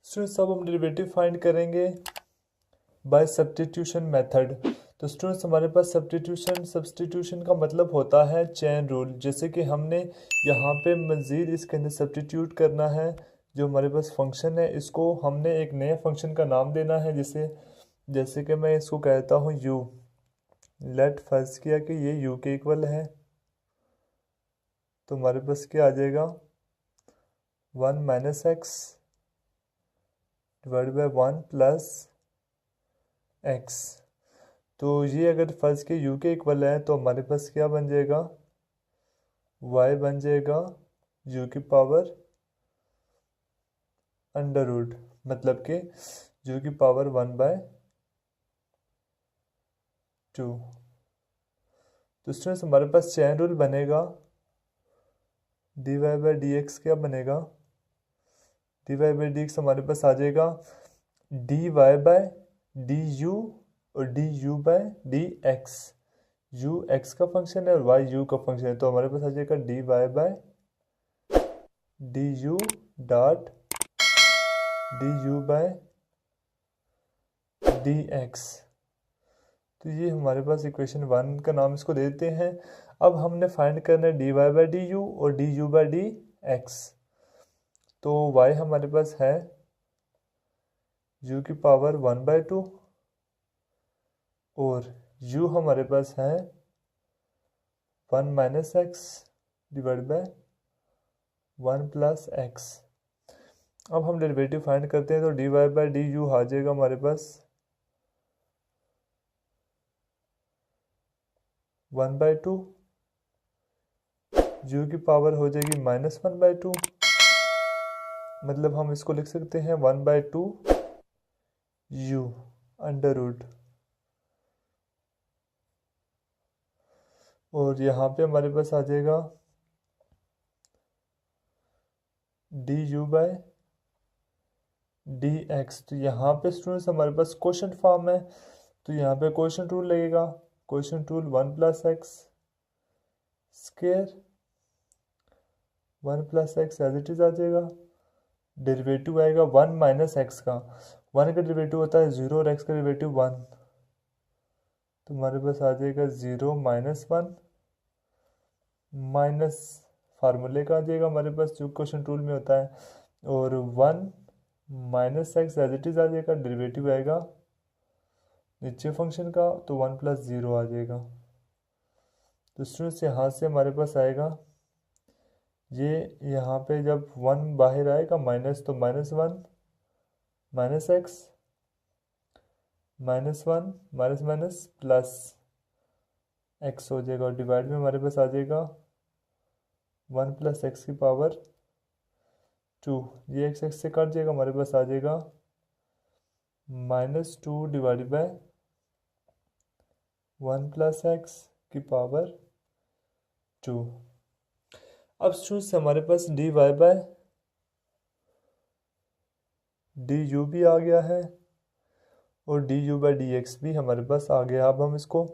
Students अब हम derivative find करेंगे बाय सब्स्टिट्यूशन मेथड। तो स्टूडेंट्स हमारे पास सब्स्टिट्यूशन का मतलब होता है चेन रूल। जैसे कि हमने यहाँ पे मज़ीद इसके अंदर सब्स्टिट्यूट करना है। जो हमारे पास फंक्शन है इसको हमने एक नए फंक्शन का नाम देना है। जैसे कि मैं इसको कहता हूँ u। लेट फर्ज किया कि ये u के इक्वल है, तो हमारे पास क्या आ जाएगा 1 minus x divide by 1 plus x. तो ये अगर फर्ज के u के इक्वल है तो हमारे पास क्या बन जाएगा y बन जाएगा u की पावर अंडर रूट, मतलब कि u की पावर 1/2। तो स्टूडेंट्स हमारे पास चेन रूल बनेगा dy बाई डी एक्स। क्या बनेगा dy बाई डी एक्स हमारे पास आ जाएगा dy बाई डी यू और d u by d x. u x का फंक्शन है और y u का फंक्शन है, तो हमारे पास आ जाएगा dy by d U dot d u by d x. तो ये हमारे पास इक्वेशन 1 का नाम इसको देते हैं। अब हमने फाइंड करना है dy बाई डी यू और d u by d x. तो y हमारे पास है u की पावर 1/2 और u हमारे पास है 1 minus x divide by 1 plus x. अब हम डेरिवेटिव फाइंड करते हैं, तो dy बाई डी यू आ जाएगा हमारे पास 1/2, u की पावर हो जाएगी -1/2। मतलब हम इसको लिख सकते हैं 1/2 u अंडर रूट। और यहाँ पे हमारे पास आ जाएगा D u by d x. तो यहाँ पे स्टूडेंट्स हमारे पास क्वोशंट फॉर्म है, तो यहाँ पे क्वोशंट रूल लगेगा। Quotient rule 1 plus x square 1 plus x as it is आ जाएगा। डेरिवेटिव आएगा 1 माइनस एक्स का। 1 का डेरिवेटिव होता है 0 और एक्स का डेरिवेटिव 1, तो हमारे पास आ जाएगा 0 माइनस 1 माइनस फार्मूले का आ जाएगा हमारे पास जो क्वेश्चन टूल में होता है, और 1 minus x as it is आ जाएगा। डेरिवेटिव आएगा नीचे फंक्शन का, तो 1 प्लस 0 आ जाएगा। तो स्टूडेंट्स यहाँ से हमारे पास आएगा ये, यहाँ पे जब 1 बाहर आएगा माइनस, तो -1 minus x -1 minus minus plus x हो जाएगा, और डिवाइड में हमारे पास आ जाएगा 1 प्लस एक्स की पावर 2। ये एक्स से कट जाएगा, हमारे पास आ जाएगा -2 डिवाइड बाय 1 प्लस एक्स की पावर 2। अब स्टूडेंट्स हमारे पास d y by d u भी आ गया है और d u by d x भी हमारे पास आ गया। अब हम इसको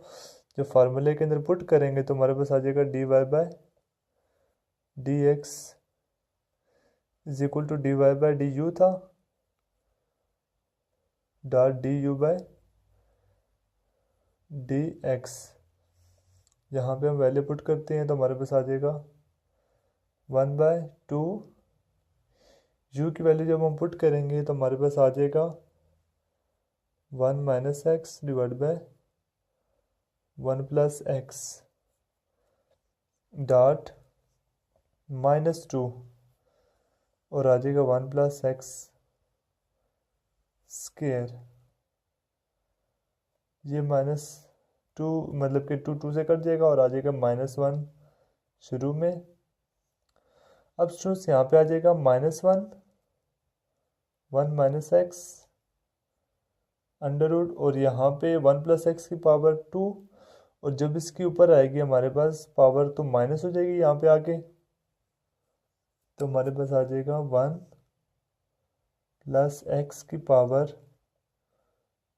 जो फार्मूले के अंदर पुट करेंगे तो हमारे पास आ जाएगा d y by d x is equal to d y by d u था dot d u by d x. यहाँ पे हम वैल्यू पुट करते हैं तो हमारे पास आ जाएगा 1/2। यू की वैल्यू जब हम पुट करेंगे तो हमारे पास आ जाएगा 1 minus x divide by 1 plus x dot -2 और आ जाएगा 1 प्लस एक्स स्क्वायर। ये -2 मतलब कि 2 से कट जाएगा और आ जाएगा -1 शुरू में। अब स्टूडेंट्स यहाँ पे आ जाएगा -1 1 माइनस एक्स अंडर रूट, और यहाँ पे 1 प्लस एक्स की पावर 2, और जब इसके ऊपर आएगी हमारे पास पावर तो माइनस हो जाएगी यहाँ पे आके, तो हमारे पास आ जाएगा 1 प्लस एक्स की पावर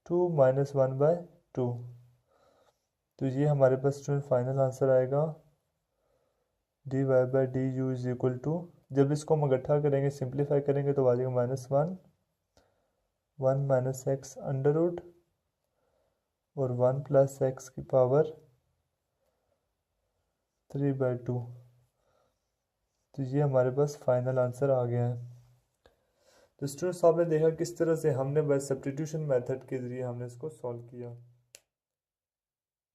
2 -1/2। तो ये हमारे पास स्टूडेंट फाइनल आंसर आएगा d y by d u is equal to, जब इसको हम इकट्ठा करेंगे सिंप्लीफाई करेंगे तो आ जाएगा -1 1 माइनस एक्स अंडर रूट और 1 प्लस एक्स की पावर 3/2। तो ये हमारे पास फाइनल आंसर आ गया है। तो स्टूडेंट्स आपने देखा किस तरह से हमने बस सब्स्टिट्यूशन मेथड के ज़रिए हमने इसको सॉल्व किया।